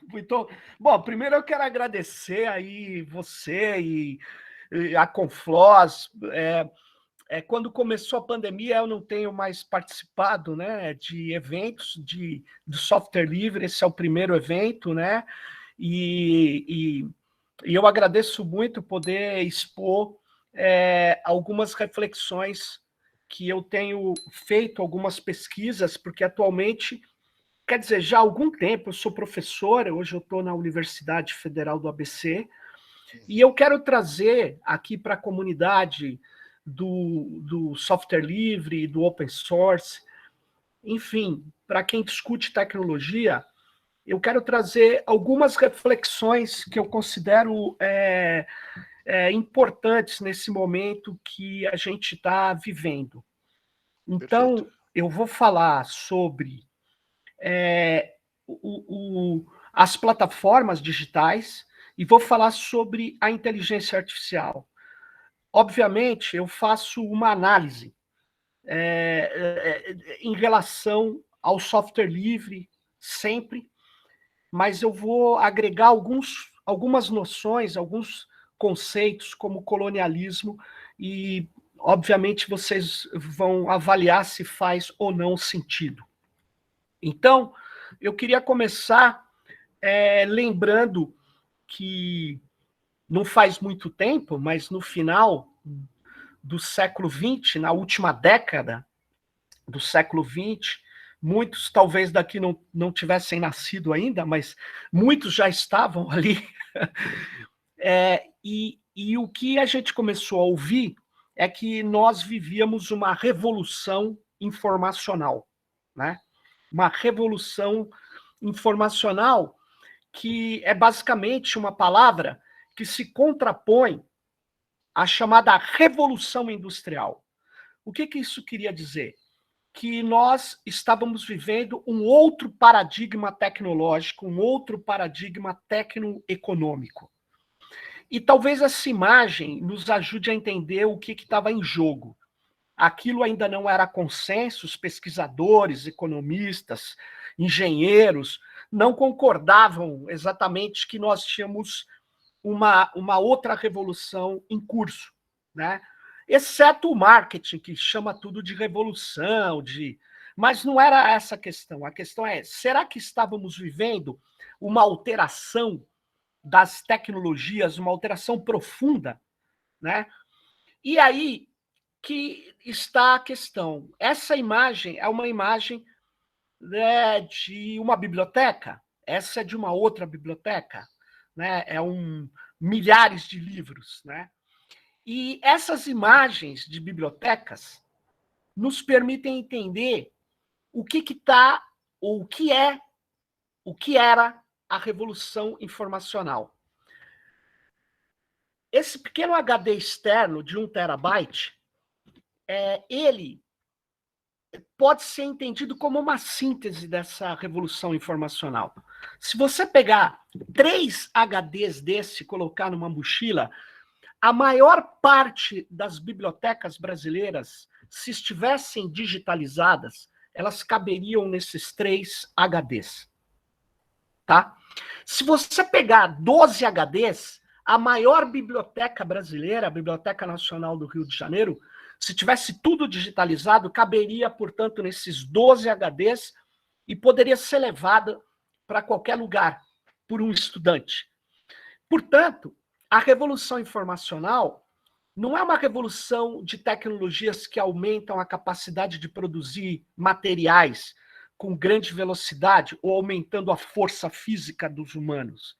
Muito bom. Primeiro eu quero agradecer aí você e a Confloss. Quando começou a pandemia, eu não tenho mais participado, né, de eventos de software livre. Esse é o primeiro evento, né? E eu agradeço muito poder expor algumas reflexões que eu tenho feito, algumas pesquisas, porque atualmente, quer dizer, já há algum tempo eu sou professor, hoje eu estou na Universidade Federal do ABC, e eu quero trazer aqui para a comunidade do software livre, do open source, enfim, para quem discute tecnologia, eu quero trazer algumas reflexões que eu considero importantes nesse momento que a gente está vivendo. Perfeito. Então, eu vou falar sobre as plataformas digitais e vou falar sobre a inteligência artificial. Obviamente, eu faço uma análise em relação ao software livre, sempre, mas eu vou agregar algumas noções, alguns conceitos, como colonialismo, e, obviamente, vocês vão avaliar se faz ou não sentido. Então, eu queria começar lembrando que não faz muito tempo, mas no final do século XX, na última década do século XX, muitos talvez daqui não tivessem nascido ainda, mas muitos já estavam ali. E o que a gente começou a ouvir é que nós vivíamos uma revolução informacional, né? Uma revolução informacional que é basicamente uma palavra que se contrapõe à chamada revolução industrial. O que isso queria dizer? Que nós estávamos vivendo um outro paradigma tecnológico, um outro paradigma tecnoeconômico. E talvez essa imagem nos ajude a entender o que estava em jogo. Aquilo ainda não era consenso, os pesquisadores, economistas, engenheiros não concordavam exatamente que nós tínhamos uma outra revolução em curso, né? Exceto o marketing, que chama tudo de revolução, mas não era essa a questão. A questão é, será que estávamos vivendo uma alteração das tecnologias, uma alteração profunda, né? E aí que está a questão. Essa imagem é uma imagem, né, de uma biblioteca, essa é de uma outra biblioteca, né? Milhares de livros, né? E essas imagens de bibliotecas nos permitem entender o que está, ou o que era a revolução informacional. Esse pequeno HD externo de 1 terabyte, ele pode ser entendido como uma síntese dessa revolução informacional. Se você pegar 3 HDs desse e colocar numa mochila, a maior parte das bibliotecas brasileiras, se estivessem digitalizadas, elas caberiam nesses 3 HDs. Tá? Se você pegar 12 HDs, a maior biblioteca brasileira, a Biblioteca Nacional do Rio de Janeiro, se tivesse tudo digitalizado, caberia, portanto, nesses 12 HDs e poderia ser levada para qualquer lugar por um estudante. Portanto, a revolução informacional não é uma revolução de tecnologias que aumentam a capacidade de produzir materiais com grande velocidade ou aumentando a força física dos humanos.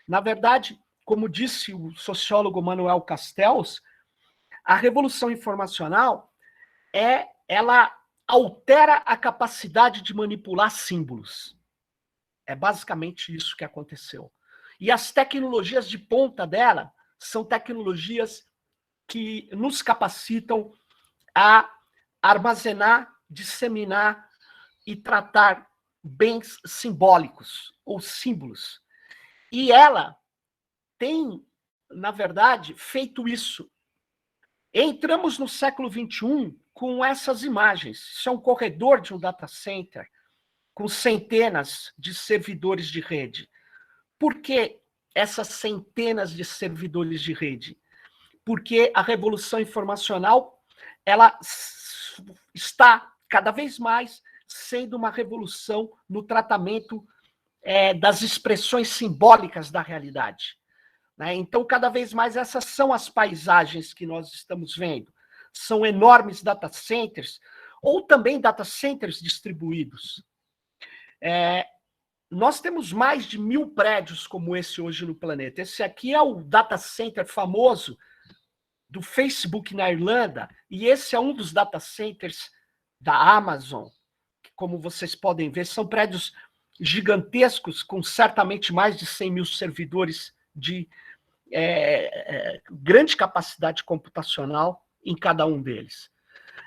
Na verdade, como disse o sociólogo Manuel Castells, a revolução informacional ela altera a capacidade de manipular símbolos. É basicamente isso que aconteceu. E as tecnologias de ponta dela são tecnologias que nos capacitam a armazenar, disseminar e tratar bens simbólicos ou símbolos. E ela tem, na verdade, feito isso. Entramos no século XXI com essas imagens. Isso é um corredor de um data center, com centenas de servidores de rede. Por que essas centenas de servidores de rede? Porque a revolução informacional ela está cada vez mais sendo uma revolução no tratamento das expressões simbólicas da realidade. Né? Então, cada vez mais, essas são as paisagens que nós estamos vendo. São enormes data centers, ou também data centers distribuídos. Nós temos mais de 1.000 prédios como esse hoje no planeta. Esse aqui é o data center famoso do Facebook na Irlanda, e esse é um dos data centers da Amazon, que, como vocês podem ver, são prédios gigantescos, com certamente mais de 100.000 servidores de grande capacidade computacional em cada um deles.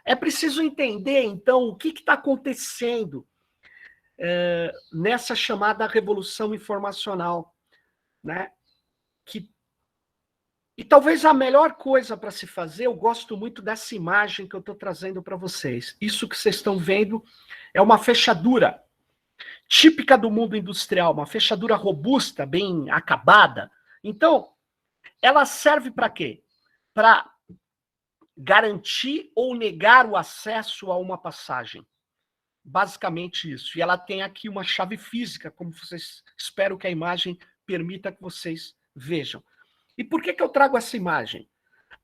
É preciso entender, então, o que está acontecendo nessa chamada revolução informacional, né? E talvez a melhor coisa para se fazer, eu gosto muito dessa imagem que eu estou trazendo para vocês. Isso que vocês estão vendo é uma fechadura típica do mundo industrial, uma fechadura robusta, bem acabada. Então, ela serve para quê? Para garantir ou negar o acesso a uma passagem. Basicamente isso. E ela tem aqui uma chave física, como vocês... Espero que a imagem permita que vocês vejam. E por que eu trago essa imagem?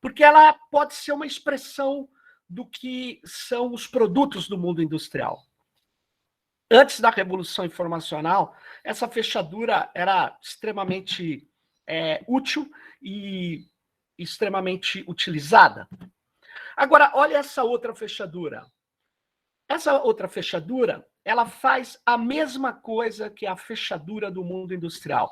Porque ela pode ser uma expressão do que são os produtos do mundo industrial. Antes da Revolução Informacional, essa fechadura era extremamente útil e extremamente utilizada. Agora, olha essa outra fechadura. Essa outra fechadura, ela faz a mesma coisa que a fechadura do mundo industrial.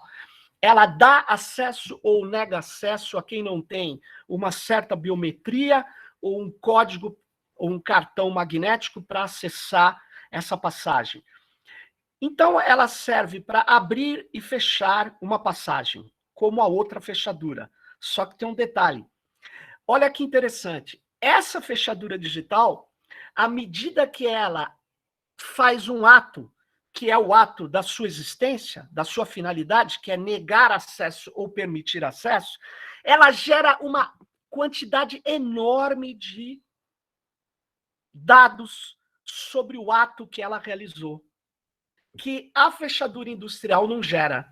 Ela dá acesso ou nega acesso a quem não tem uma certa biometria ou um código ou um cartão magnético para acessar essa passagem. Então, ela serve para abrir e fechar uma passagem, como a outra fechadura. Só que tem um detalhe. Olha que interessante. Essa fechadura digital, à medida que ela faz um ato, que é o ato da sua existência, da sua finalidade, que é negar acesso ou permitir acesso, ela gera uma quantidade enorme de dados sobre o ato que ela realizou, que a fechadura industrial não gera.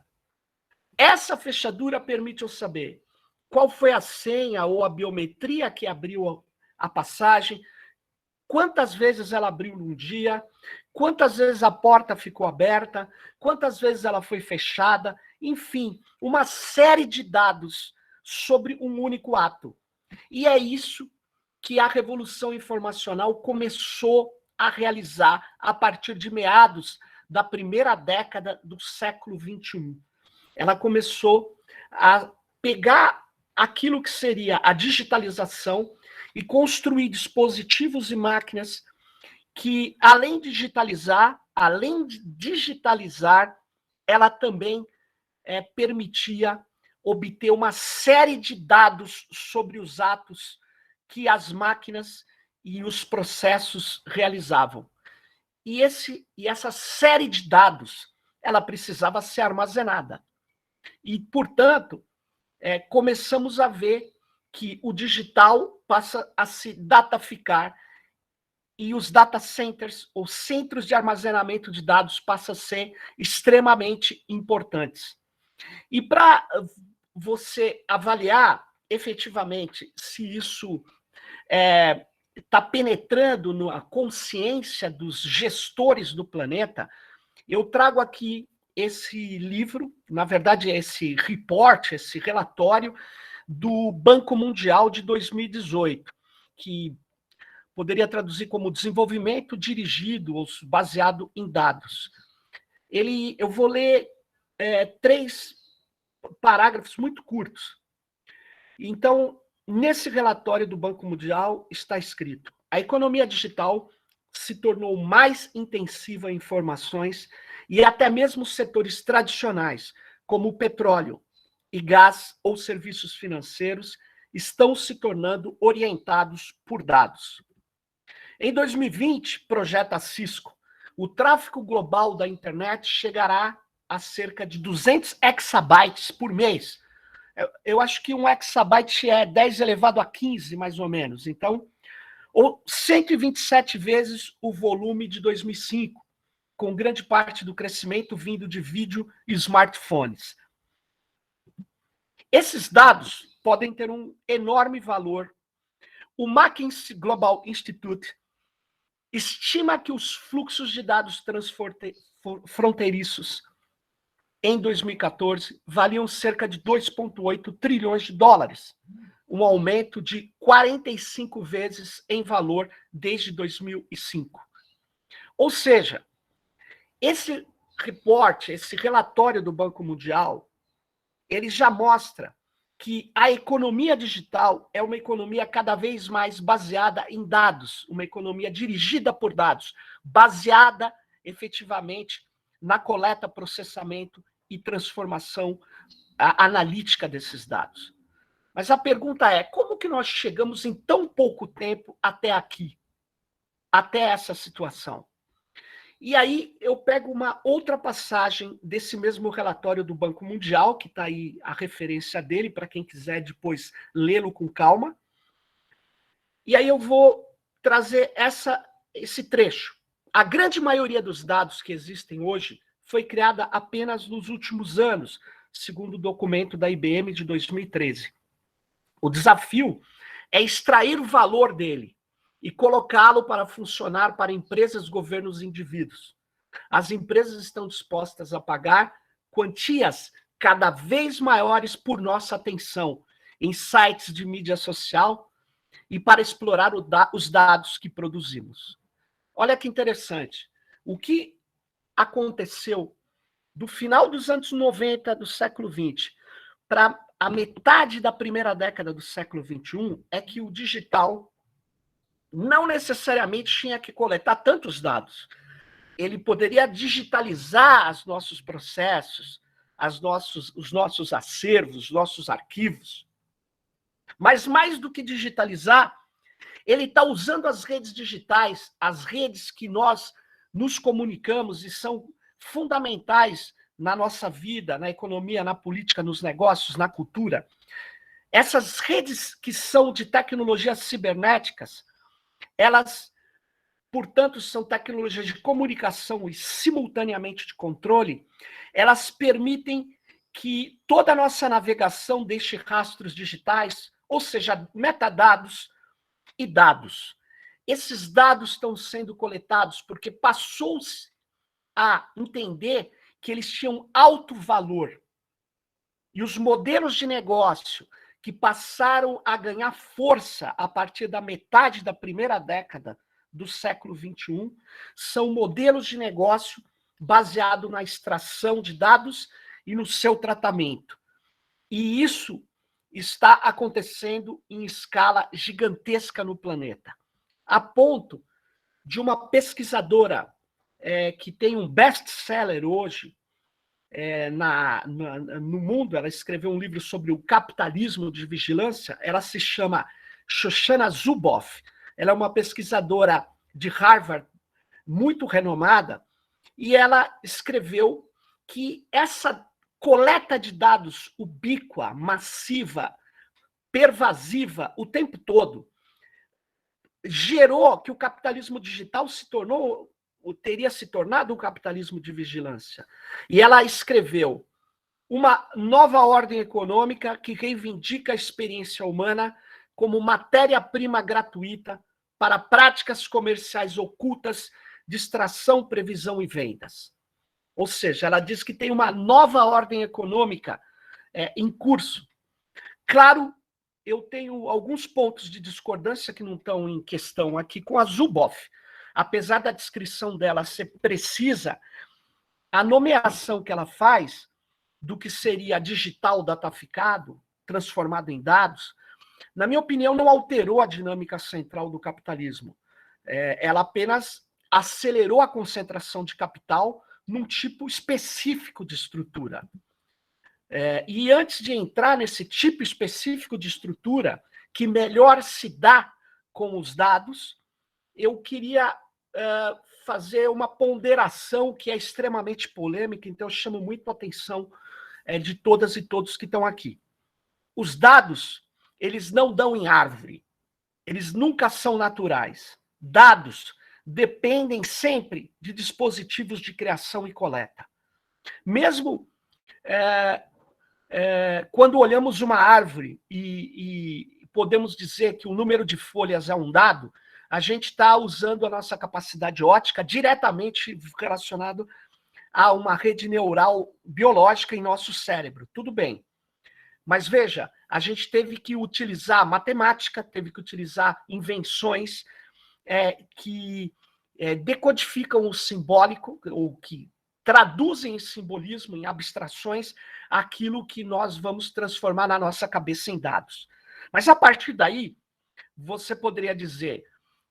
Essa fechadura permite eu saber qual foi a senha ou a biometria que abriu a passagem, quantas vezes ela abriu num dia, quantas vezes a porta ficou aberta, quantas vezes ela foi fechada, enfim, uma série de dados sobre um único ato. E é isso que a Revolução Informacional começou a realizar a partir de meados da primeira década do século XXI. Ela começou a pegar aquilo que seria a digitalização e construir dispositivos e máquinas que, além de digitalizar, ela também permitia obter uma série de dados sobre os atos que as máquinas e os processos realizavam. E essa série de dados, ela precisava ser armazenada. E, portanto, começamos a ver que o digital passa a se dataficar e os data centers, ou centros de armazenamento de dados, passam a ser extremamente importantes. E para você avaliar efetivamente se isso está penetrando na consciência dos gestores do planeta, eu trago aqui esse livro, na verdade, esse report, esse relatório do Banco Mundial de 2018, que poderia traduzir como desenvolvimento dirigido ou baseado em dados. Eu vou ler 3 parágrafos muito curtos. Então, nesse relatório do Banco Mundial está escrito: a economia digital se tornou mais intensiva em informações e até mesmo os setores tradicionais, como o petróleo e gás ou serviços financeiros, estão se tornando orientados por dados. Em 2020, projeta a Cisco, o tráfego global da internet chegará a cerca de 200 exabytes por mês. Eu acho que um exabyte é 10 elevado a 15, mais ou menos. Então, ou 127 vezes o volume de 2005, com grande parte do crescimento vindo de vídeo e smartphones. Esses dados podem ter um enorme valor. O McKinsey Global Institute estima que os fluxos de dados transfronteiriços em 2014 valiam cerca de 2,8 trilhões de dólares, um aumento de 45 vezes em valor desde 2005. Ou seja, esse reporte, esse relatório do Banco Mundial, ele já mostra que a economia digital é uma economia cada vez mais baseada em dados, uma economia dirigida por dados, baseada efetivamente na coleta, processamento e transformação analítica desses dados. Mas a pergunta é, como que nós chegamos em tão pouco tempo até aqui, até essa situação? E aí eu pego uma outra passagem desse mesmo relatório do Banco Mundial, que está aí a referência dele, para quem quiser depois lê-lo com calma. E aí eu vou trazer esse trecho. A grande maioria dos dados que existem hoje foi criada apenas nos últimos anos, segundo o documento da IBM de 2013. O desafio é extrair o valor dele e colocá-lo para funcionar para empresas, governos e indivíduos. As empresas estão dispostas a pagar quantias cada vez maiores por nossa atenção em sites de mídia social e para explorar os dados que produzimos. Olha que interessante. O que aconteceu do final dos anos 90 do século XX para a metade da primeira década do século XXI é que o digital não necessariamente tinha que coletar tantos dados. Ele poderia digitalizar os nossos processos, os nossos acervos, os nossos arquivos. Mas mais do que digitalizar, ele está usando as redes digitais, as redes que nós nos comunicamos e são fundamentais na nossa vida, na economia, na política, nos negócios, na cultura. Essas redes que são de tecnologias cibernéticas, elas, portanto, são tecnologias de comunicação e simultaneamente de controle, elas permitem que toda a nossa navegação deixe rastros digitais, ou seja, metadados e dados. Esses dados estão sendo coletados porque passou-se a entender que eles tinham alto valor. E os modelos de negócio que passaram a ganhar força a partir da metade da primeira década do século XXI são modelos de negócio baseados na extração de dados e no seu tratamento. E isso está acontecendo em escala gigantesca no planeta, a ponto de uma pesquisadora que tem um best-seller hoje no mundo, ela escreveu um livro sobre o capitalismo de vigilância, ela se chama Shoshana Zuboff, ela é uma pesquisadora de Harvard, muito renomada, e ela escreveu que essa coleta de dados ubíqua, massiva, pervasiva, o tempo todo, gerou que o capitalismo digital teria se tornado um capitalismo de vigilância. E ela escreveu uma nova ordem econômica que reivindica a experiência humana como matéria-prima gratuita para práticas comerciais ocultas de extração, previsão e vendas. Ou seja, ela diz que tem uma nova ordem econômica em curso. Claro, eu tenho alguns pontos de discordância que não estão em questão aqui com a Zuboff. Apesar da descrição dela ser precisa, a nomeação que ela faz do que seria digital dataficado, transformado em dados, na minha opinião, não alterou a dinâmica central do capitalismo. Ela apenas acelerou a concentração de capital num tipo específico de estrutura. E antes de entrar nesse tipo específico de estrutura, que melhor se dá com os dados, eu queria fazer uma ponderação que é extremamente polêmica, então eu chamo muito a atenção de todas e todos que estão aqui. Os dados, eles não dão em árvore, eles nunca são naturais. Dados dependem sempre de dispositivos de criação e coleta. Mesmo quando olhamos uma árvore e podemos dizer que o número de folhas é um dado, a gente está usando a nossa capacidade óptica diretamente relacionado a uma rede neural biológica em nosso cérebro. Tudo bem. Mas veja, a gente teve que utilizar matemática, teve que utilizar invenções que decodificam o simbólico, ou que traduzem em simbolismo, em abstrações, aquilo que nós vamos transformar na nossa cabeça em dados. Mas a partir daí, você poderia dizer,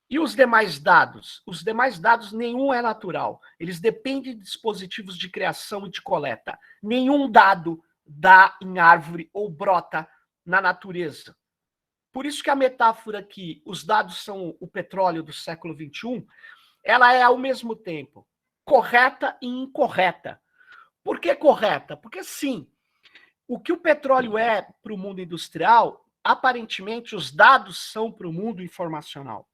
e os demais dados? Os demais dados, nenhum é natural. Eles dependem de dispositivos de criação e de coleta. Nenhum dado dá em árvore ou brota na natureza. Por isso que a metáfora que os dados são o petróleo do século XXI, ela é ao mesmo tempo correta e incorreta. Por que correta? Porque sim, o que o petróleo é para o mundo industrial, aparentemente os dados são para o mundo informacional.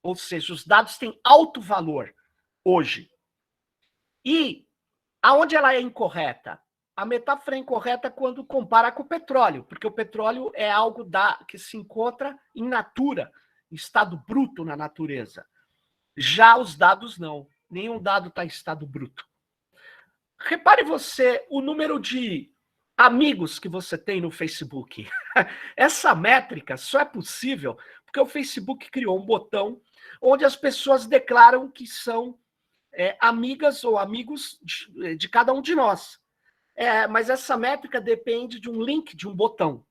Ou seja, os dados têm alto valor hoje. E aonde ela é incorreta? A metáfora é incorreta quando compara com o petróleo, porque o petróleo é algo que se encontra in natura, em estado bruto na natureza. Já os dados não. Nenhum dado está em estado bruto. Repare você o número de amigos que você tem no Facebook. Essa métrica só é possível porque o Facebook criou um botão onde as pessoas declaram que são amigas ou amigos de cada um de nós. Mas essa métrica depende de um link, de um botão.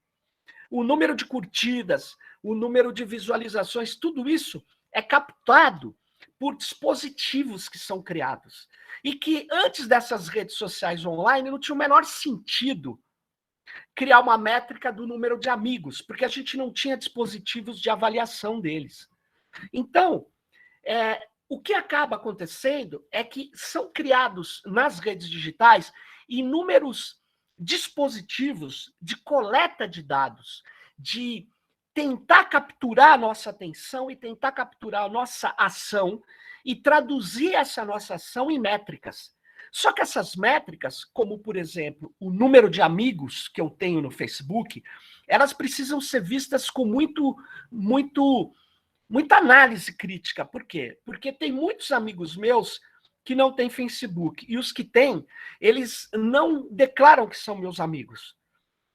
O número de curtidas, o número de visualizações, tudo isso é captado por dispositivos que são criados. E que antes dessas redes sociais online não tinha o menor sentido criar uma métrica do número de amigos, porque a gente não tinha dispositivos de avaliação deles. Então, o que acaba acontecendo é que são criados nas redes digitais inúmeros dispositivos de coleta de dados, de tentar capturar a nossa atenção e tentar capturar a nossa ação e traduzir essa nossa ação em métricas. Só que essas métricas, como, por exemplo, o número de amigos que eu tenho no Facebook, elas precisam ser vistas com muita análise crítica. Por quê? Porque tem muitos amigos meus que não têm Facebook. E os que têm, eles não declaram que são meus amigos.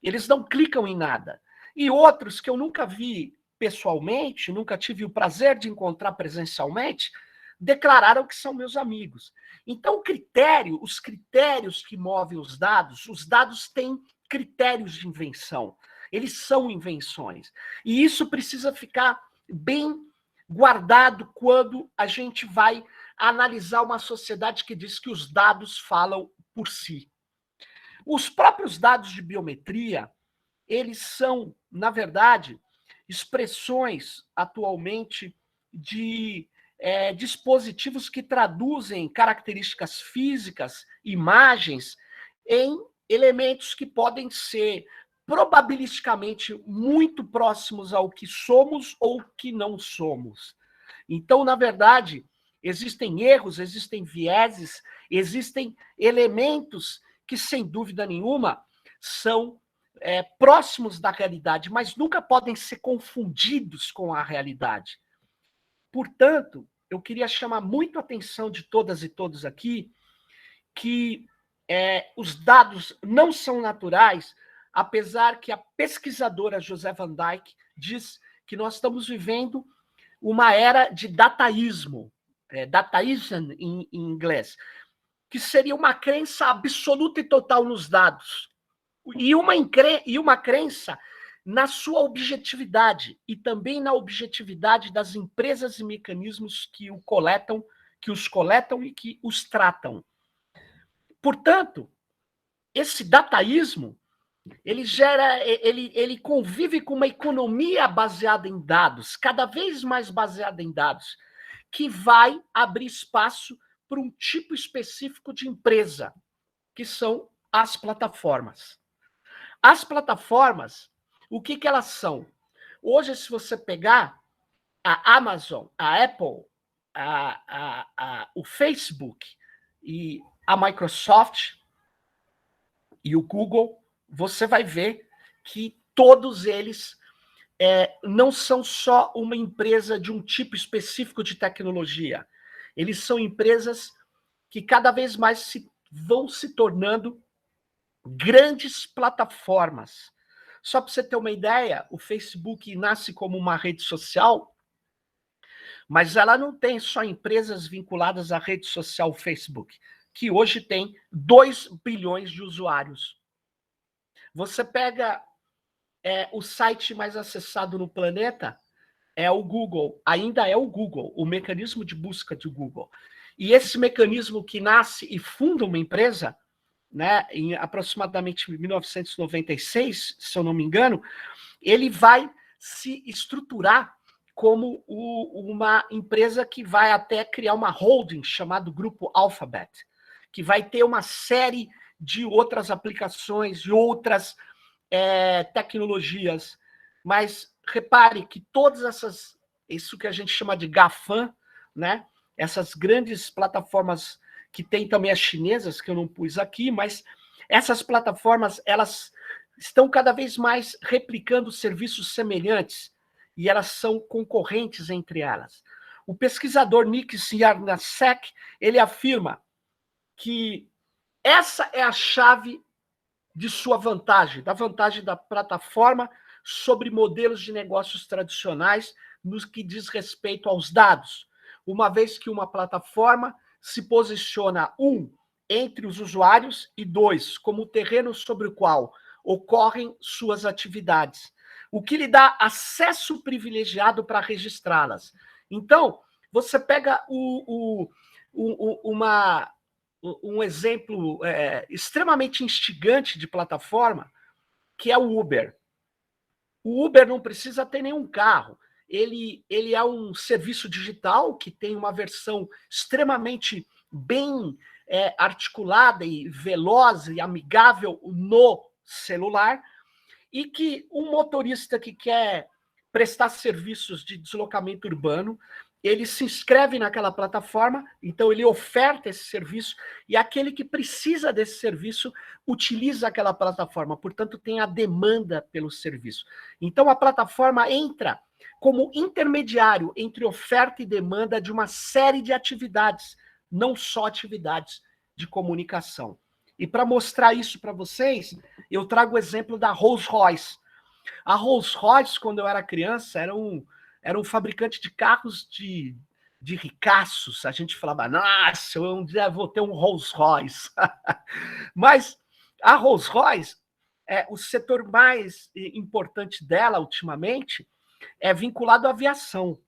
Eles não clicam em nada. E outros que eu nunca vi pessoalmente, nunca tive o prazer de encontrar presencialmente, declararam que são meus amigos. Então, os critérios que movem os dados têm critérios de invenção. Eles são invenções. E isso precisa ficar bem guardado quando a gente vai analisar uma sociedade que diz que os dados falam por si. Os próprios dados de biometria, eles são, na verdade, expressões atualmente de dispositivos que traduzem características físicas, imagens, em elementos que podem ser probabilisticamente muito próximos ao que somos ou que não somos. Então, na verdade, existem erros, existem vieses, existem elementos que, sem dúvida nenhuma, são próximos da realidade, mas nunca podem ser confundidos com a realidade. Portanto, eu queria chamar muito a atenção de todas e todos aqui que os dados não são naturais, apesar que a pesquisadora José Van Dijk diz que nós estamos vivendo uma era de dataísmo, dataism em inglês, que seria uma crença absoluta e total nos dados, e uma crença na sua objetividade, e também na objetividade das empresas e mecanismos que os coletam e que os tratam. Portanto, esse dataísmo, ele convive com uma economia baseada em dados, cada vez mais baseada em dados, que vai abrir espaço para um tipo específico de empresa, que são as plataformas. As plataformas, o que elas são? Hoje, se você pegar a Amazon, a Apple, o Facebook e a Microsoft e o Google, você vai ver que todos eles não são só uma empresa de um tipo específico de tecnologia. Eles são empresas que cada vez mais vão se tornando grandes plataformas. Só para você ter uma ideia, o Facebook nasce como uma rede social, mas ela não tem só empresas vinculadas à rede social Facebook, que hoje tem 2 bilhões de usuários. Você pega o site mais acessado no planeta, é o Google, ainda é o Google, o mecanismo de busca do Google. E esse mecanismo que nasce e funda uma empresa, né, em aproximadamente 1996, se eu não me engano, ele vai se estruturar como uma empresa que vai até criar uma holding chamada Grupo Alphabet, que vai ter uma série de outras aplicações, de outras tecnologias. Mas repare que todas essas, isso que a gente chama de GAFAM, né, essas grandes plataformas que tem também as chinesas, que eu não pus aqui, mas essas plataformas, elas estão cada vez mais replicando serviços semelhantes e elas são concorrentes entre elas. O pesquisador Nick Swiarnacek, ele afirma que essa é a chave de sua vantagem, da vantagem da plataforma sobre modelos de negócios tradicionais no que diz respeito aos dados, uma vez que uma plataforma se posiciona, entre os usuários, e 2, como o terreno sobre o qual ocorrem suas atividades, o que lhe dá acesso privilegiado para registrá-las. Então, você pega um exemplo extremamente instigante de plataforma, que é o Uber. O Uber não precisa ter nenhum carro. Ele é um serviço digital que tem uma versão extremamente bem articulada e veloz e amigável no celular, e que um motorista que quer prestar serviços de deslocamento urbano, ele se inscreve naquela plataforma, então ele oferta esse serviço, e aquele que precisa desse serviço utiliza aquela plataforma, portanto tem a demanda pelo serviço. Então a plataforma entra como intermediário entre oferta e demanda de uma série de atividades, não só atividades de comunicação. E para mostrar isso para vocês, eu trago o exemplo da Rolls-Royce. A Rolls-Royce, quando eu era criança, era um fabricante de carros de ricaços. A gente falava, nossa, eu um dia vou ter um Rolls-Royce. Mas a Rolls-Royce, o setor mais importante dela ultimamente é vinculado à aviação.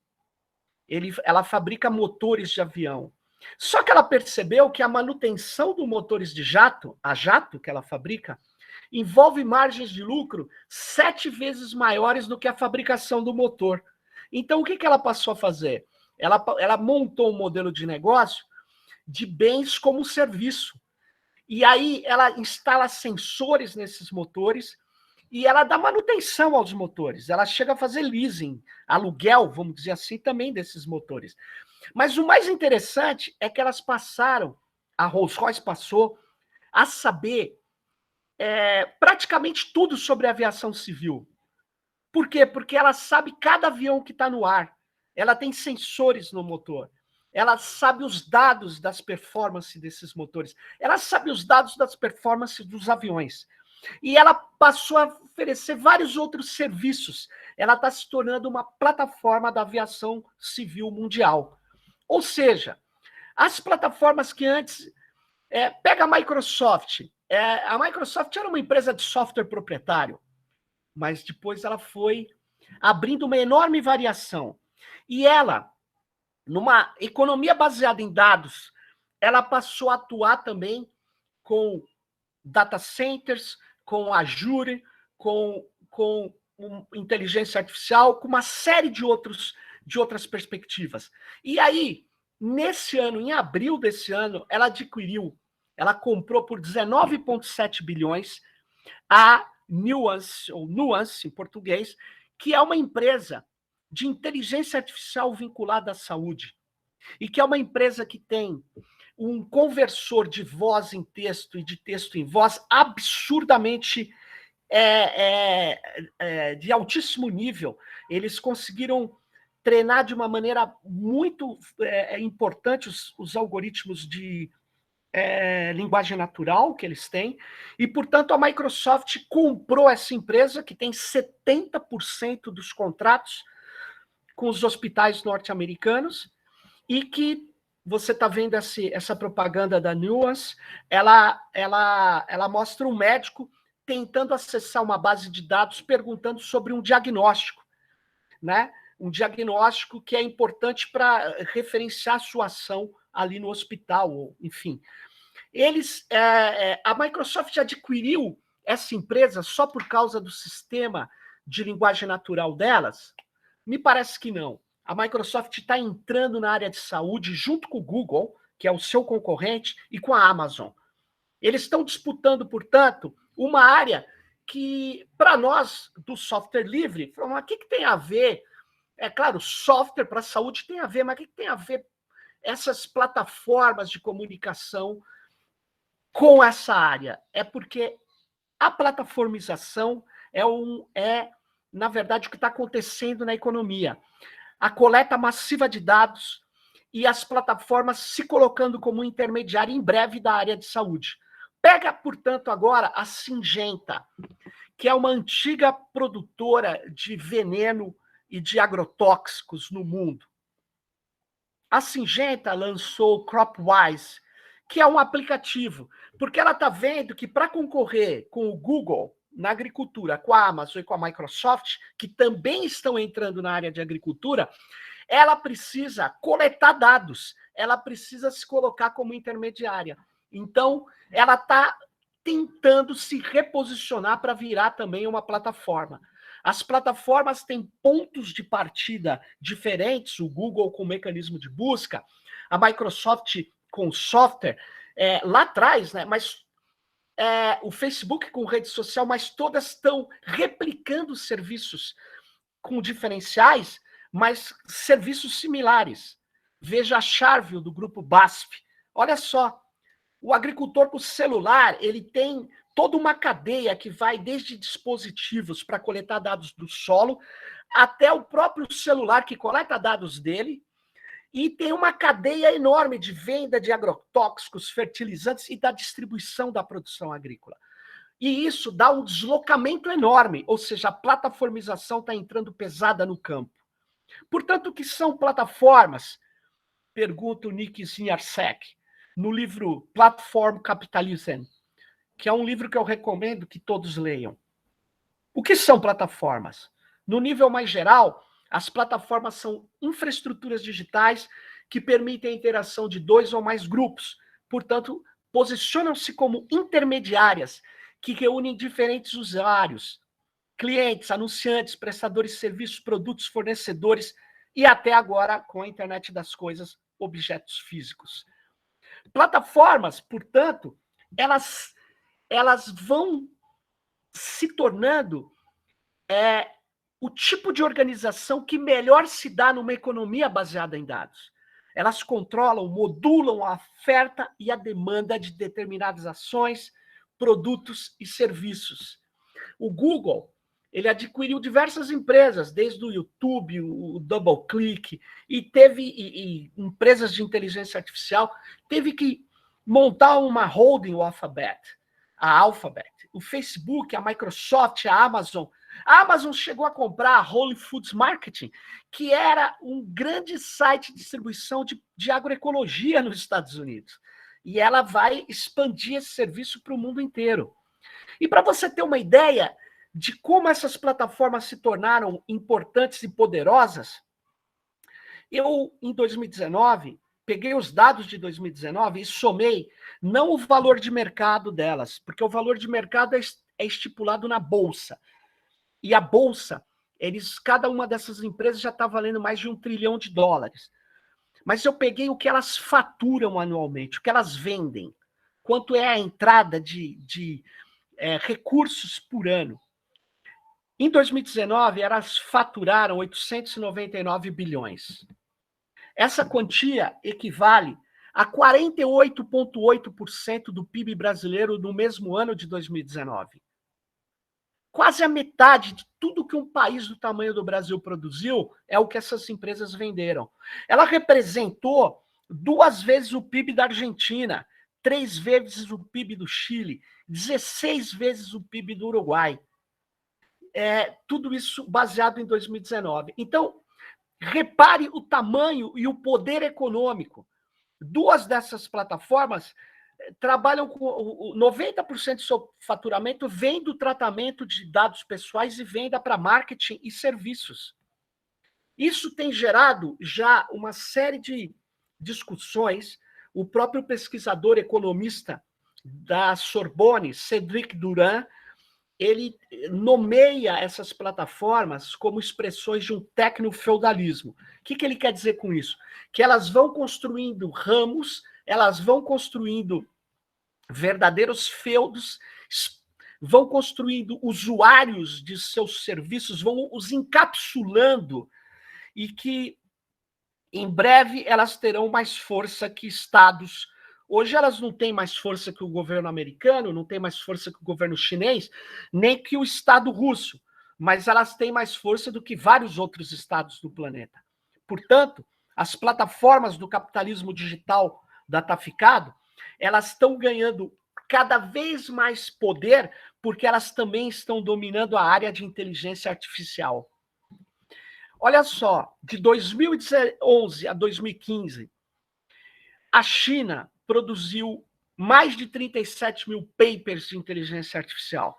Ela fabrica motores de avião. Só que ela percebeu que a manutenção dos motores de jato, a jato que ela fabrica, envolve margens de lucro 7 vezes maiores do que a fabricação do motor. Então, o que ela passou a fazer? Ela montou um modelo de negócio de bens como serviço. E aí ela instala sensores nesses motores e ela dá manutenção aos motores. Ela chega a fazer leasing, aluguel, vamos dizer assim, também desses motores. Mas o mais interessante é que elas passaram, a Rolls-Royce passou a saber praticamente tudo sobre a aviação civil. Por quê? Porque ela sabe cada avião que está no ar. Ela tem sensores no motor. Ela sabe os dados das performances desses motores. Ela sabe os dados das performances dos aviões. E ela passou a oferecer vários outros serviços. Ela está se tornando uma plataforma da aviação civil mundial. Ou seja, as plataformas que antes... pega a Microsoft. A Microsoft era uma empresa de software proprietário, mas depois ela foi abrindo uma enorme variação. E ela, numa economia baseada em dados, ela passou a atuar também com data centers, com Azure, com inteligência artificial, com uma série de outros de outras perspectivas. E aí, nesse ano, em abril desse ano, ela comprou por 19,7 bilhões a Nuance, ou Nuance em português, que é uma empresa de inteligência artificial vinculada à saúde, e que é uma empresa que tem um conversor de voz em texto e de texto em voz absurdamente de altíssimo nível. Eles conseguiram treinar de uma maneira muito importante os algoritmos de linguagem natural que eles têm, e, portanto, a Microsoft comprou essa empresa, que tem 70% dos contratos com os hospitais norte-americanos, e que você está vendo essa propaganda da Nuance, ela mostra um médico tentando acessar uma base de dados perguntando sobre um diagnóstico, né? Um diagnóstico que é importante para referenciar a sua ação ali no hospital, ou, enfim. A Microsoft adquiriu essa empresa só por causa do sistema de linguagem natural delas? Me parece que não. A Microsoft está entrando na área de saúde junto com o Google, que é o seu concorrente, e com a Amazon. Eles estão disputando, portanto, uma área que, para nós, do software livre, o que tem a ver? É claro, software para a saúde tem a ver, mas o que tem a ver essas plataformas de comunicação com essa área? É porque a plataformização na verdade, o que está acontecendo na economia. A coleta massiva de dados e as plataformas se colocando como intermediário em breve da área de saúde. Pega, portanto, agora a Syngenta, que é uma antiga produtora de veneno e de agrotóxicos no mundo. A Syngenta lançou o CropWise, que é um aplicativo, porque ela está vendo que para concorrer com o Google na agricultura, com a Amazon e com a Microsoft, que também estão entrando na área de agricultura, ela precisa coletar dados, ela precisa se colocar como intermediária. Então, ela está tentando se reposicionar para virar também uma plataforma. As plataformas têm pontos de partida diferentes, o Google com mecanismo de busca, a Microsoft com software, lá atrás, né? Mas o Facebook com rede social, mas todas estão replicando serviços com diferenciais, mas serviços similares. Veja a Charville, do grupo BASF. Olha só, o agricultor com celular, ele tem toda uma cadeia que vai desde dispositivos para coletar dados do solo, até o próprio celular que coleta dados dele, e tem uma cadeia enorme de venda de agrotóxicos, fertilizantes e da distribuição da produção agrícola. E isso dá um deslocamento enorme, ou seja, a plataformização está entrando pesada no campo. Portanto, o que são plataformas? Pergunta o Nick Sniarsek, no livro Platform Capitalism, que é um livro que eu recomendo que todos leiam. O que são plataformas? No nível mais geral, as plataformas são infraestruturas digitais que permitem a interação de 2 ou mais grupos. Portanto, posicionam-se como intermediárias que reúnem diferentes usuários, clientes, anunciantes, prestadores de serviços, produtos, fornecedores e até agora, com a internet das coisas, objetos físicos. Plataformas, portanto, elas vão se tornando o tipo de organização que melhor se dá numa economia baseada em dados. Elas controlam, modulam a oferta e a demanda de determinadas ações, produtos e serviços. O Google, ele adquiriu diversas empresas, desde o YouTube, o DoubleClick, e empresas de inteligência artificial, teve que montar uma holding, a Alphabet, o Facebook, a Microsoft, a Amazon. A Amazon chegou a comprar a Whole Foods Marketing, que era um grande site de distribuição de agroecologia nos Estados Unidos. E ela vai expandir esse serviço para o mundo inteiro. E para você ter uma ideia de como essas plataformas se tornaram importantes e poderosas, eu, em 2019, peguei os dados de 2019 e somei não o valor de mercado delas, porque o valor de mercado é estipulado na Bolsa. E a Bolsa, cada uma dessas empresas já está valendo mais de $1 trilhão. Mas eu peguei o que elas faturam anualmente, o que elas vendem, quanto é a entrada de recursos por ano. Em 2019, elas faturaram 899 bilhões. Essa quantia equivale a 48,8% do PIB brasileiro no mesmo ano de 2019. Quase a metade de tudo que um país do tamanho do Brasil produziu é o que essas empresas venderam. Ela representou 2 vezes o PIB da Argentina, 3 vezes o PIB do Chile, 16 vezes o PIB do Uruguai. Tudo isso baseado em 2019. Então, repare o tamanho e o poder econômico. 2 dessas plataformas trabalham com 90% do seu faturamento vem do tratamento de dados pessoais e venda para marketing e serviços. Isso tem gerado já uma série de discussões. O próprio pesquisador economista da Sorbonne, Cédric Durand, ele nomeia essas plataformas como expressões de um tecnofeudalismo. O que ele quer dizer com isso? Que elas vão construindo ramos, elas vão construindo verdadeiros feudos, vão construindo usuários de seus serviços, vão os encapsulando e que, em breve, elas terão mais força que estados. Hoje elas não têm mais força que o governo americano, não têm mais força que o governo chinês, nem que o Estado russo, mas elas têm mais força do que vários outros estados do planeta. Portanto, as plataformas do capitalismo digital dataficado, elas estão ganhando cada vez mais poder porque elas também estão dominando a área de inteligência artificial. Olha só, de 2011 a 2015, a China produziu mais de 37 mil papers de inteligência artificial,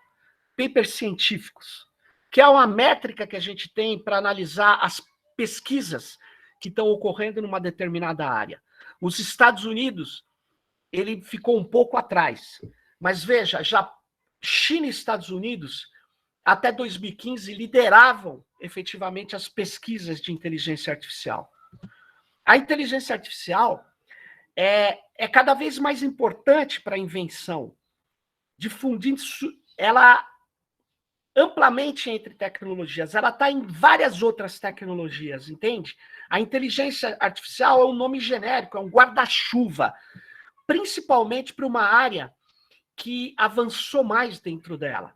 papers científicos, que é uma métrica que a gente tem para analisar as pesquisas que estão ocorrendo numa determinada área. Os Estados Unidos, ele ficou um pouco atrás, mas veja, já China e Estados Unidos, até 2015, lideravam efetivamente as pesquisas de inteligência artificial. A inteligência artificial é cada vez mais importante para a invenção, difundindo ela amplamente entre tecnologias. Ela está em várias outras tecnologias, entende? A inteligência artificial é um nome genérico, é um guarda-chuva, principalmente para uma área que avançou mais dentro dela,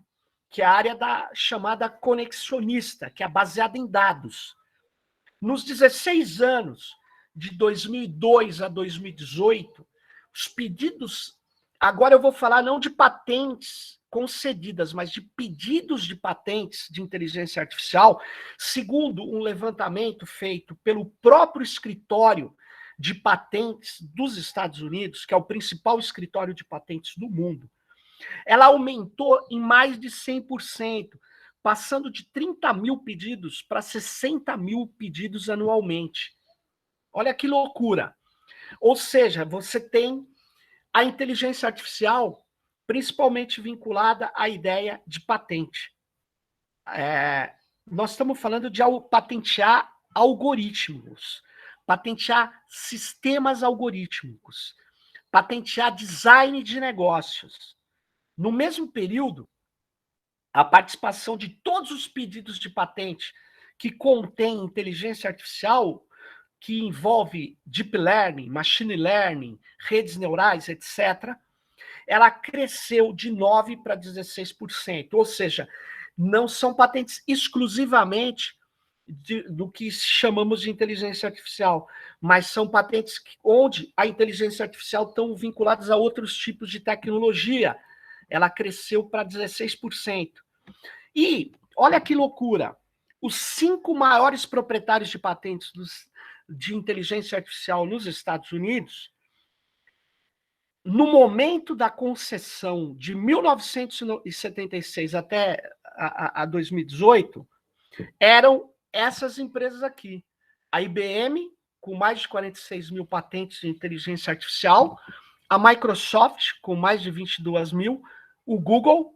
que é a área da chamada conexionista, que é baseada em dados. Nos 16 anos, de 2002 a 2018, os pedidos, agora eu vou falar não de patentes concedidas, mas de pedidos de patentes de inteligência artificial, segundo um levantamento feito pelo próprio escritório de patentes dos Estados Unidos, que é o principal escritório de patentes do mundo, ela aumentou em mais de 100%, passando de 30 mil pedidos para 60 mil pedidos anualmente. Olha que loucura. Ou seja, você tem a inteligência artificial principalmente vinculada à ideia de patente. Nós estamos falando de patentear algoritmos, patentear sistemas algorítmicos, patentear design de negócios. No mesmo período, a participação de todos os pedidos de patente que contém inteligência artificial, que envolve deep learning, machine learning, redes neurais, etc., ela cresceu de 9% para 16%. Ou seja, não são patentes exclusivamente do que chamamos de inteligência artificial, mas são patentes onde a inteligência artificial estão vinculadas a outros tipos de tecnologia. Ela cresceu para 16%. E, olha que loucura, os 5 maiores proprietários de patentes de inteligência artificial nos Estados Unidos, no momento da concessão de 1976 até a 2018, eram essas empresas aqui. A IBM, com mais de 46 mil patentes de inteligência artificial, a Microsoft, com mais de 22 mil, o Google,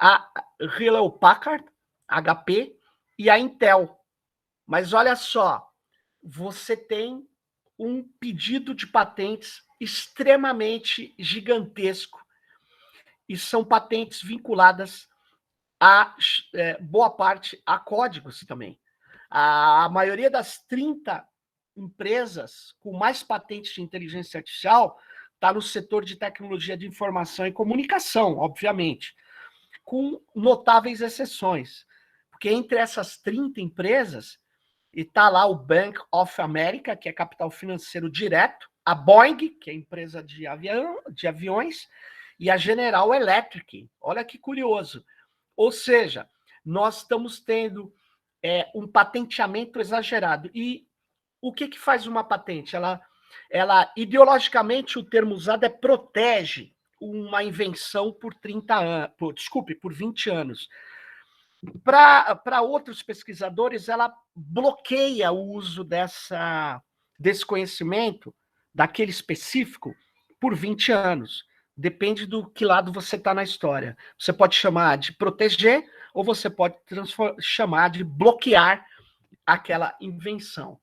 a Hewlett Packard, HP, e a Intel. Mas olha só, você tem um pedido de patentes extremamente gigantesco, e são patentes vinculadas a boa parte a códigos também. A maioria das 30 empresas com mais patentes de inteligência artificial está no setor de tecnologia de informação e comunicação, obviamente, com notáveis exceções. Porque entre essas 30 empresas, está lá o Bank of America, que é capital financeiro direto, a Boeing, que é empresa de aviões, e a General Electric. Olha que curioso. Ou seja, nós estamos tendo um patenteamento exagerado. E o que faz uma patente? Ela, ideologicamente, o termo usado é protege uma invenção por 30 anos, por 20 anos. Para outros pesquisadores, ela bloqueia o uso desse conhecimento, daquele específico, por 20 anos. Depende do que lado você está na história. Você pode chamar de proteger ou você pode chamar de bloquear aquela invenção.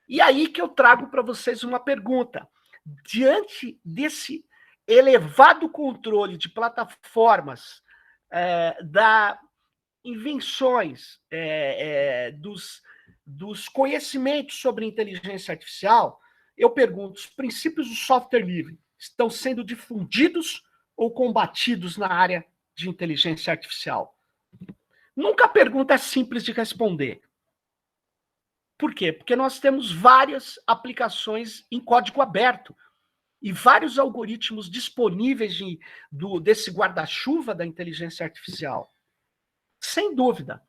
E aí que eu trago para vocês uma pergunta. Diante desse elevado controle de plataformas, da invenções, dos conhecimentos sobre inteligência artificial, eu pergunto, os princípios do software livre estão sendo difundidos ou combatidos na área de inteligência artificial? Nunca a pergunta é simples de responder. Por quê? Porque nós temos várias aplicações em código aberto e vários algoritmos disponíveis desse guarda-chuva da inteligência artificial. Sem dúvida.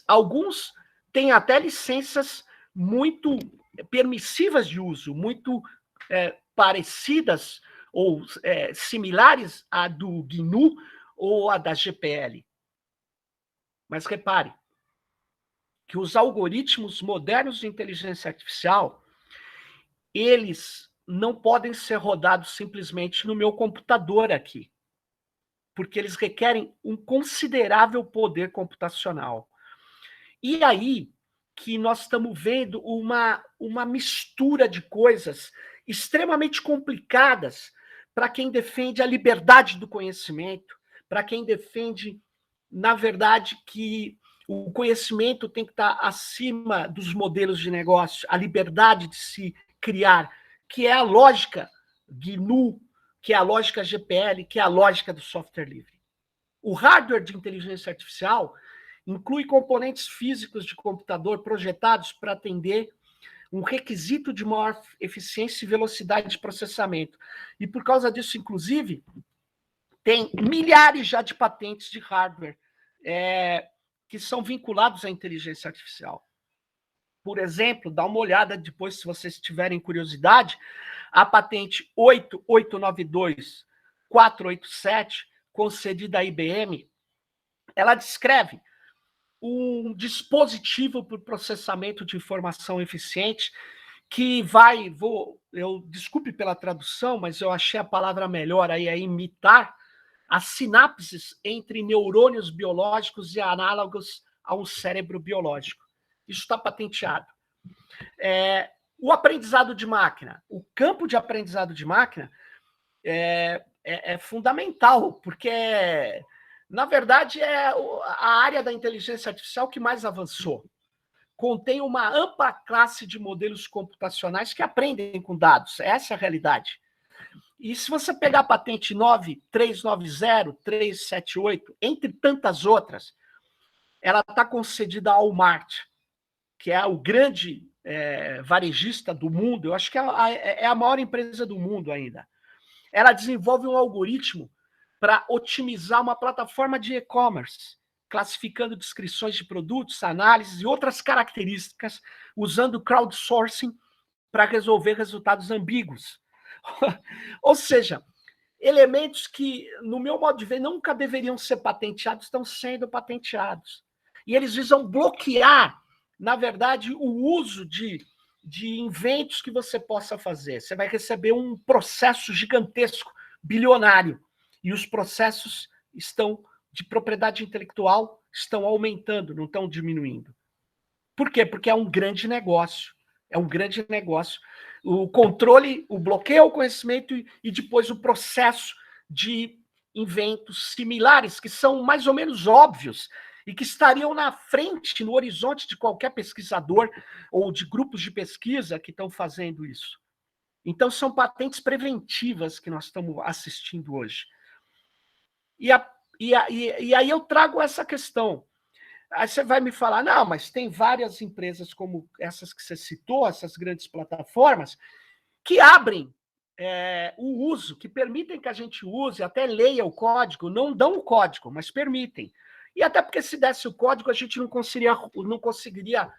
Alguns têm até licenças muito permissivas de uso, muito parecidas ou similares à do GNU ou à da GPL. Mas repare que os algoritmos modernos de inteligência artificial, eles não podem ser rodados simplesmente no meu computador aqui, porque eles requerem um considerável poder computacional. E aí que nós estamos vendo uma mistura de coisas extremamente complicadas para quem defende a liberdade do conhecimento, para quem defende, na verdade, que o conhecimento tem que estar acima dos modelos de negócio, a liberdade de se criar, que é a lógica GNU, que é a lógica GPL, que é a lógica do software livre. O hardware de inteligência artificial inclui componentes físicos de computador projetados para atender um requisito de maior eficiência e velocidade de processamento. E por causa disso, inclusive, tem milhares já de patentes de hardware que são vinculados à inteligência artificial. Por exemplo, dá uma olhada depois, se vocês tiverem curiosidade, a patente 8892.487, concedida à IBM, ela descreve um dispositivo para o processamento de informação eficiente que desculpe pela tradução, mas eu achei a palavra melhor aí, é imitar as sinapses entre neurônios biológicos e análogos a um cérebro biológico. Isso está patenteado. O aprendizado de máquina, o campo de aprendizado de máquina é fundamental, porque, na verdade, é a área da inteligência artificial que mais avançou. Contém uma ampla classe de modelos computacionais que aprendem com dados. Essa é a realidade. E se você pegar a patente 9390, 378, entre tantas outras, ela está concedida ao Walmart, que é o grande varejista do mundo. Eu acho que é a maior empresa do mundo ainda. Ela desenvolve um algoritmo para otimizar uma plataforma de e-commerce, classificando descrições de produtos, análises e outras características, usando crowdsourcing para resolver resultados ambíguos. Ou seja, elementos que, no meu modo de ver, nunca deveriam ser patenteados, estão sendo patenteados. E eles visam bloquear, na verdade, o uso de inventos que você possa fazer. Você vai receber um processo gigantesco, bilionário, e os processos de propriedade intelectual estão aumentando, não estão diminuindo. Por quê? Porque é um grande negócio. É um grande negócio. O controle, o bloqueio ao conhecimento e depois o processo de inventos similares, que são mais ou menos óbvios e que estariam na frente, no horizonte de qualquer pesquisador ou de grupos de pesquisa que estão fazendo isso. Então, são patentes preventivas que nós estamos assistindo hoje. E aí eu trago essa questão. Aí você vai me falar, não, mas tem várias empresas como essas que você citou, essas grandes plataformas, que abrem o uso, que permitem que a gente use, até leia o código, não dão o código, mas permitem. E até porque se desse o código, a gente não conseguiria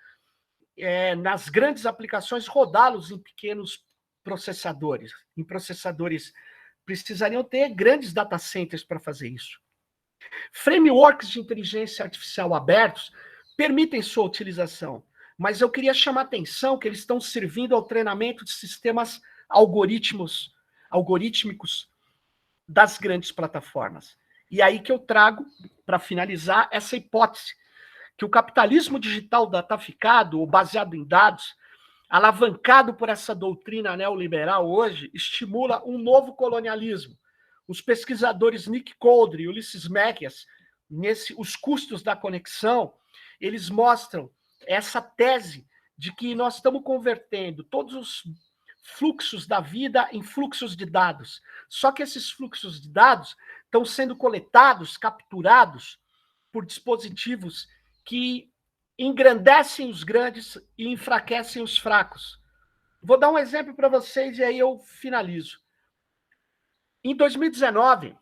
nas grandes aplicações, rodá-los em pequenos processadores. Em processadores precisariam ter grandes data centers para fazer isso. Frameworks de inteligência artificial abertos permitem sua utilização, mas eu queria chamar a atenção que eles estão servindo ao treinamento de sistemas algorítmicos das grandes plataformas. E aí que eu trago, para finalizar, essa hipótese, que o capitalismo digital dataficado, ou baseado em dados, alavancado por essa doutrina neoliberal hoje, estimula um novo colonialismo. Os pesquisadores Nick Coldre e Ulisses Mekias, Os Custos da Conexão, eles mostram essa tese de que nós estamos convertendo todos os fluxos da vida em fluxos de dados. Só que esses fluxos de dados estão sendo coletados, capturados por dispositivos que engrandecem os grandes e enfraquecem os fracos. Vou dar um exemplo para vocês e aí eu finalizo. Em 2019,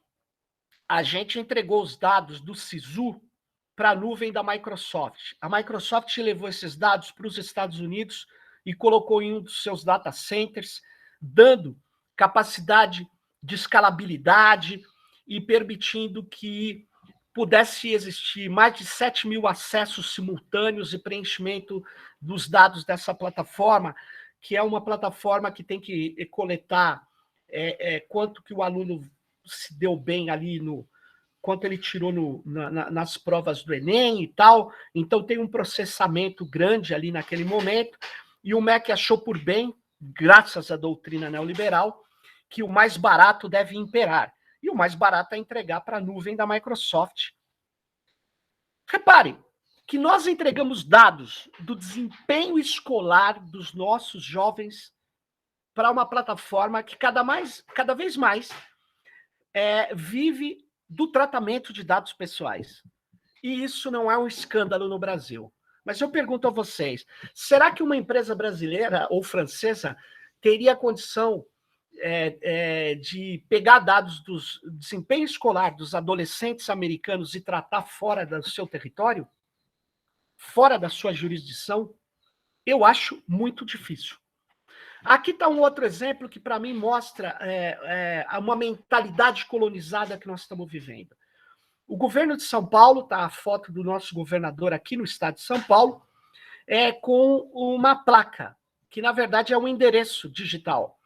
a gente entregou os dados do SISU para a nuvem da Microsoft. A Microsoft levou esses dados para os Estados Unidos e colocou em um dos seus data centers, dando capacidade de escalabilidade e permitindo que pudesse existir mais de 7 mil acessos simultâneos e preenchimento dos dados dessa plataforma, que é uma plataforma que tem que coletar quanto que o aluno se deu bem ali quanto ele tirou nas provas do Enem e tal. Então, tem um processamento grande ali naquele momento, e o MEC achou por bem, graças à doutrina neoliberal, que o mais barato deve imperar. E o mais barato é entregar para a nuvem da Microsoft. Reparem que nós entregamos dados do desempenho escolar dos nossos jovens para uma plataforma que cada vez mais vive do tratamento de dados pessoais. E isso não é um escândalo no Brasil. Mas eu pergunto a vocês, será que uma empresa brasileira ou francesa teria condição de pegar dados do desempenho escolar dos adolescentes americanos e tratar fora do seu território? Fora da sua jurisdição? Eu acho muito difícil. Aqui está um outro exemplo que, para mim, mostra uma mentalidade colonizada que nós estamos vivendo. O governo de São Paulo, está a foto do nosso governador aqui no estado de São Paulo, com uma placa, que, na verdade, é um endereço digital.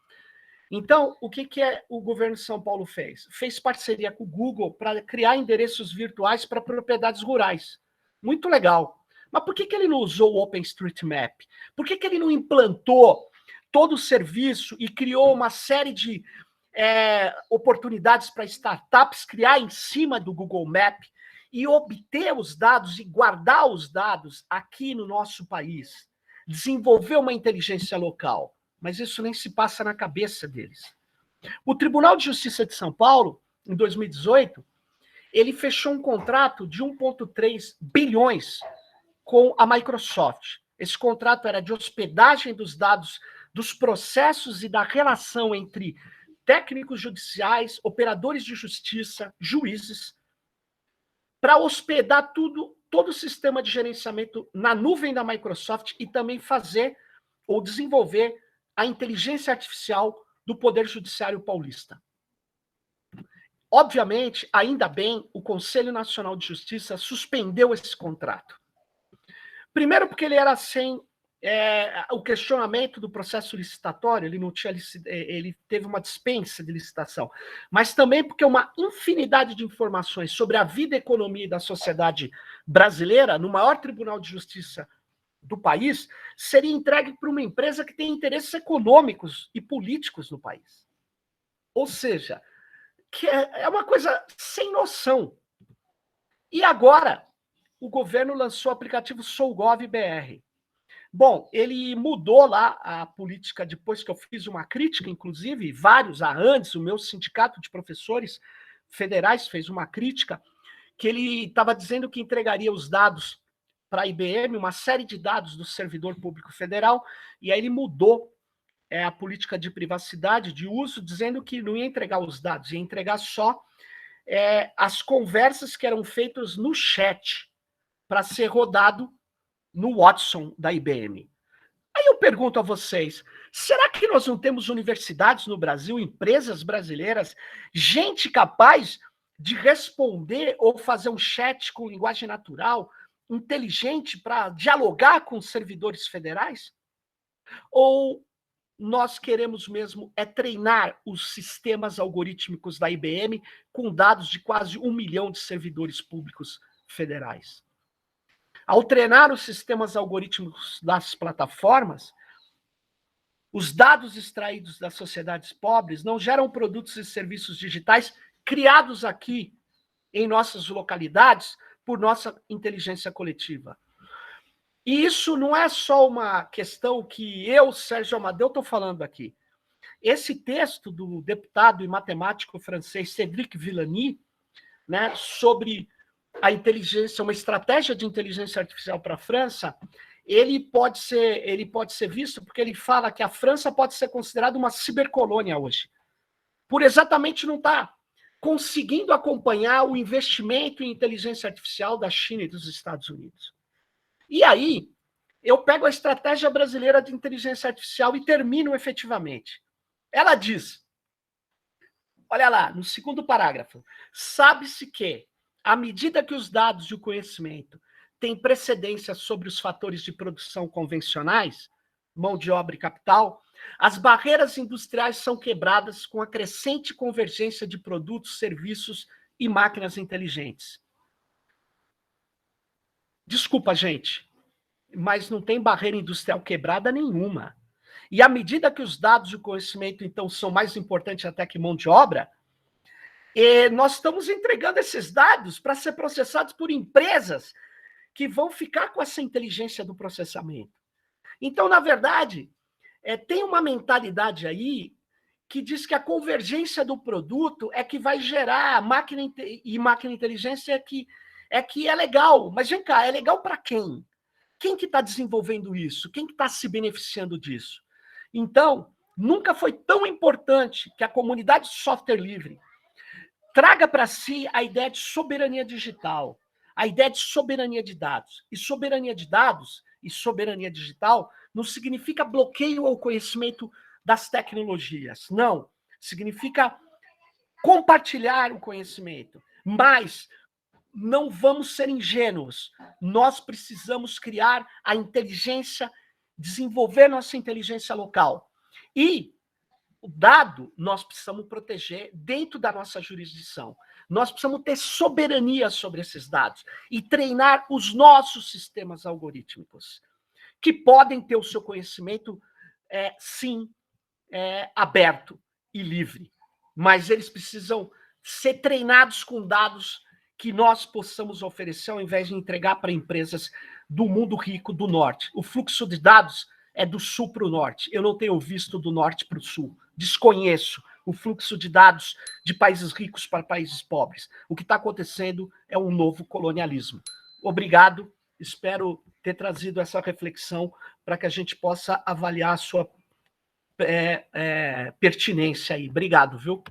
Então, o que o governo de São Paulo fez? Fez parceria com o Google para criar endereços virtuais para propriedades rurais. Muito legal. Mas por que ele não usou o OpenStreetMap? Por que ele não implantou todo o serviço e criou uma série de oportunidades para startups criar em cima do Google Map e obter os dados e guardar os dados aqui no nosso país? Desenvolver uma inteligência local. Mas isso nem se passa na cabeça deles. O Tribunal de Justiça de São Paulo, em 2018, ele fechou um contrato de 1,3 bilhões com a Microsoft. Esse contrato era de hospedagem dos dados, dos processos e da relação entre técnicos judiciais, operadores de justiça, juízes, para hospedar todo o sistema de gerenciamento na nuvem da Microsoft e também fazer ou desenvolver a inteligência artificial do Poder Judiciário paulista. Obviamente, ainda bem, o Conselho Nacional de Justiça suspendeu esse contrato. Primeiro porque ele era sem o questionamento do processo licitatório, ele teve uma dispensa de licitação, mas também porque uma infinidade de informações sobre a vida, economia da sociedade brasileira, no maior tribunal de justiça do país, seria entregue para uma empresa que tem interesses econômicos e políticos no país. Ou seja, que é uma coisa sem noção. E agora, o governo lançou o aplicativo SouGov.br. Bom, ele mudou lá a política depois que eu fiz uma crítica, inclusive, vários antes, o meu sindicato de professores federais fez uma crítica, que ele estava dizendo que entregaria os dados para a IBM, uma série de dados do servidor público federal, e aí ele mudou a política de privacidade, de uso, dizendo que não ia entregar os dados, ia entregar só as conversas que eram feitas no chat, para ser rodado no Watson da IBM. Aí eu pergunto a vocês, será que nós não temos universidades no Brasil, empresas brasileiras, gente capaz de responder ou fazer um chat com linguagem natural, inteligente, para dialogar com os servidores federais? Ou nós queremos mesmo treinar os sistemas algorítmicos da IBM com dados de quase 1 milhão de servidores públicos federais? Ao treinar os sistemas algorítmicos das plataformas, os dados extraídos das sociedades pobres não geram produtos e serviços digitais criados aqui em nossas localidades por nossa inteligência coletiva. E isso não é só uma questão que eu, Sérgio Amadeu, estou falando aqui. Esse texto do deputado e matemático francês Cédric Villani, né, sobre a inteligência, uma estratégia de inteligência artificial para a França, ele pode ser visto porque ele fala que a França pode ser considerada uma cibercolônia hoje, por exatamente não estar conseguindo acompanhar o investimento em inteligência artificial da China e dos Estados Unidos. E aí, eu pego a estratégia brasileira de inteligência artificial e termino efetivamente. Ela diz, olha lá, no segundo parágrafo, sabe-se que, à medida que os dados e o conhecimento têm precedência sobre os fatores de produção convencionais, mão de obra e capital, as barreiras industriais são quebradas com a crescente convergência de produtos, serviços e máquinas inteligentes. Desculpa, gente, mas não tem barreira industrial quebrada nenhuma. E à medida que os dados e o conhecimento, então, são mais importantes até que mão de obra, nós estamos entregando esses dados para ser processados por empresas que vão ficar com essa inteligência do processamento. Então, na verdade, tem uma mentalidade aí que diz que a convergência do produto é que vai gerar máquina inteligência é que é legal. Mas vem cá, é legal para quem? Quem que está desenvolvendo isso? Quem que está se beneficiando disso? Então, nunca foi tão importante que a comunidade de software livre traga para si a ideia de soberania digital, a ideia de soberania de dados. E soberania de dados e soberania digital não significa bloqueio ao conhecimento das tecnologias. Não. Significa compartilhar o conhecimento. Mas não vamos ser ingênuos. Nós precisamos criar a inteligência, desenvolver nossa inteligência local. E o dado nós precisamos proteger dentro da nossa jurisdição. Nós precisamos ter soberania sobre esses dados e treinar os nossos sistemas algorítmicos, que podem ter o seu conhecimento, sim, aberto e livre, mas eles precisam ser treinados com dados que nós possamos oferecer, ao invés de entregar para empresas do mundo rico do norte. O fluxo de dados é do sul para o norte. Eu não tenho visto do norte para o sul. Desconheço o fluxo de dados de países ricos para países pobres. O que está acontecendo é um novo colonialismo. Obrigado. Espero ter trazido essa reflexão para que a gente possa avaliar a sua pertinência aí. Obrigado, viu?